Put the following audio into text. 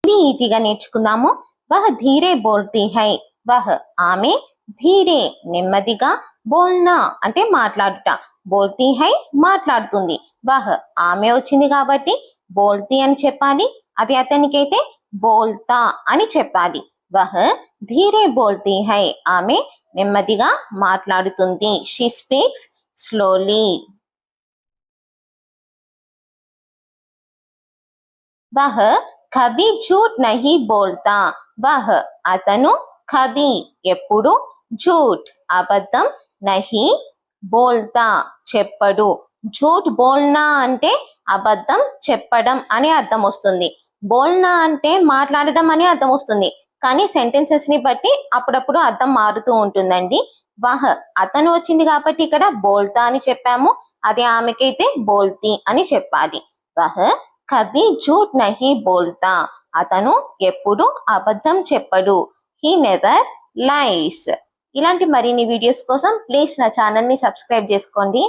ఇది ఈజీగా నేర్చుకుందాము. వహ్ ధీరే బోల్తీ హై. వహ్ ఆమె, ధీరే నెమ్మదిగా, బోల్నా అంటే మాట్లాడుట, బోల్తీ హై మాట్లాడుతుంది. వహ్ ఆమె వచ్చింది కాబట్టి బోల్తీ అని చెప్పాలి. అది అతనికైతే బోల్తా అని చెప్పాలి. వహ్ ధీరే బోల్తీ హై. ఆమె నెమ్మదిగా మాట్లాడుతుంది. She speaks slowly. వహ్ కభీ झूठ नहीं बोलता. వహ్ అతను, కభీ ఎప్పుడు, झूठ అబద్ధం, నహి బోల్తా చెప్పడు. झूठ బోల్నా అంటే అబద్ధం చెప్పడం అనే అర్థం వస్తుంది. బోల్నా అంటే మాట్లాడడం అనే అర్థం వస్తుంది. కానీ సెంటెన్సెస్ ని బట్టి అప్పుడప్పుడు అర్థం మారుతూ ఉంటుందండి. వహ్ అతను వచ్చింది కాబట్టి ఇక్కడ బోల్తా అని చెప్పాము. అదే ఆమెకైతే బోల్తీ అని చెప్పాలి. వహ్ కభీ झूठ नहीं बोलता. అతను ఎప్పుడు అబద్ధం చెప్పడు. హీ నెవర్ లైస్. ఇలాంటి మరిన్ని వీడియోస్ కోసం ప్లీజ్ నా ఛానల్ ని సబ్స్క్రైబ్ చేసుకోండి.